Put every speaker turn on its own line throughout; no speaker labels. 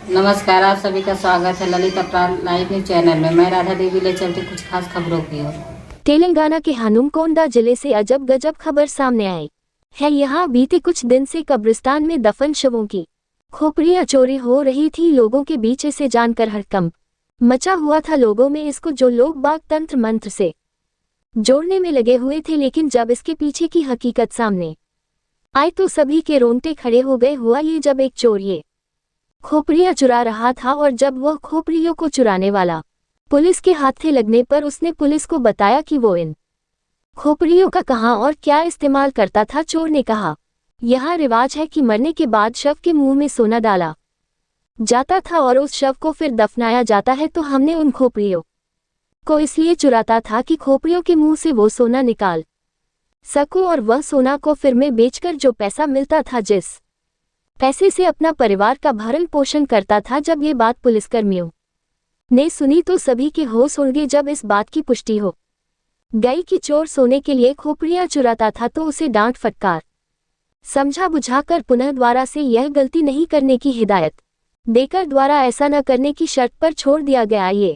नमस्कार, आप सभी का स्वागत है ललित अपराध लाइव न्यूज चैनल में। मैं राधा देवी ले चलती कुछ खास खबरों की ओर।
तेलंगाना के हनुमकोंडा जिले से अजब गजब खबर सामने आई है। यहाँ बीते कुछ दिन से कब्रिस्तान में दफन शवों की खोपड़ियां चोरी हो रही थी। लोगों के बीच इसे जानकर हड़कंप मचा हुआ था लोगों में, इसको जो लोग बाग तंत्र मंत्र से जोड़ने में लगे हुए थे। लेकिन जब इसके पीछे की हकीकत सामने आई तो सभी के रोंगटे खड़े हो गए। हुआ ये जब एक चोर ये खोपड़ियां चुरा रहा था और जब वह खोपड़ियों को चुराने वाला पुलिस के हाथे लगने पर उसने पुलिस को बताया कि वो इन खोपड़ियों का कहाँ और क्या इस्तेमाल करता था। चोर ने कहा, यहाँ रिवाज है कि मरने के बाद शव के मुंह में सोना डाला जाता था और उस शव को फिर दफनाया जाता है, तो हमने उन खोपड़ियों को इसलिए चुराता था कि खोपड़ियों के मुंह से वो सोना निकाल सकूं और वह सोना को फिर में बेचकर जो पैसा मिलता था, जिस पैसे से अपना परिवार का भरण पोषण करता था। जब ये बात पुलिसकर्मियों ने सुनी तो सभी के होश उड़ गए। जब इस बात की पुष्टि हो गई कि चोर सोने के लिए खोपड़ियां चुराता था तो उसे डांट फटकार समझा बुझाकर पुनः दोबारा से यह गलती नहीं करने की हिदायत देकर द्वारा ऐसा न करने की शर्त पर छोड़ दिया गया। ये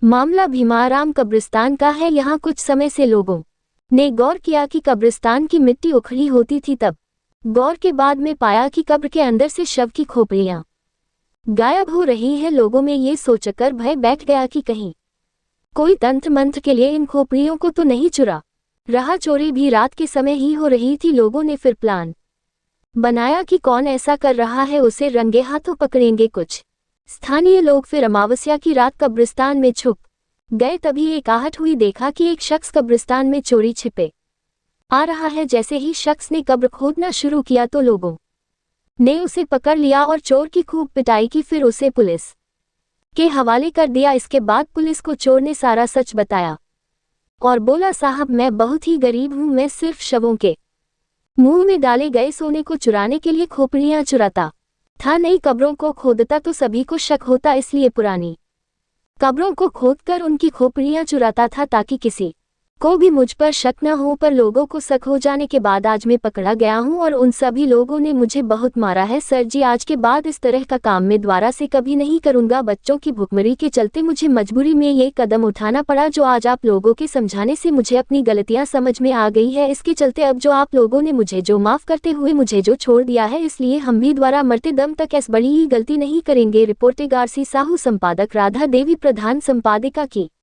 मामला भीमाराम कब्रिस्तान का है। यहाँ कुछ समय से लोगों ने गौर किया कि कब्रिस्तान की मिट्टी उखड़ी होती थी। तब गौर के बाद में पाया कि कब्र के अंदर से शव की खोपड़ियां गायब हो रही है। लोगों में ये सोचकर भय बैठ गया कि कहीं कोई तंत्र मंत्र के लिए इन खोपड़ियों को तो नहीं चुरा रहा। चोरी भी रात के समय ही हो रही थी। लोगों ने फिर प्लान बनाया कि कौन ऐसा कर रहा है, उसे रंगे हाथों पकड़ेंगे। कुछ स्थानीय लोग फिर अमावस्या की रात कब्रिस्तान में छुप गए। तभी एक आहट हुई, देखा कि एक शख्स कब्रिस्तान में चोरी छिपे आ रहा है। जैसे ही शख्स ने कब्र खोदना शुरू किया तो लोगों ने उसे पकड़ लिया और चोर की खूब पिटाई की। फिर उसे पुलिस के हवाले कर दिया। इसके बाद पुलिस को चोर ने सारा सच बताया और बोला, साहब मैं बहुत ही गरीब हूं, मैं सिर्फ शवों के मुंह में डाले गए सोने को चुराने के लिए खोपड़ियां चुराता था, नई कब्रों को खोदता तो सभी को शक होता, इसलिए पुरानी कब्रों को खोदकर उनकी खोपड़ियां चुराता था ताकि किसी को भी मुझ पर शक न हो। पर लोगों को शक हो जाने के बाद आज मैं पकड़ा गया हूं और उन सभी लोगों ने मुझे बहुत मारा है। सर जी, आज के बाद इस तरह का काम मैं दोबारा से कभी नहीं करूंगा। बच्चों की भुखमरी के चलते मुझे मजबूरी में ये कदम उठाना पड़ा, जो आज आप लोगों के समझाने से मुझे अपनी गलतियां समझ में आ गई है। इसके चलते अब जो आप लोगों ने मुझे जो माफ करते हुए मुझे जो छोड़ दिया है, इसलिए हम भी दोबारा मरते दम तक ऐसी बड़ी ही गलती नहीं करेंगे। रिपोर्टर गारसी साहू, संपादक राधा देवी, प्रधान संपादिका की।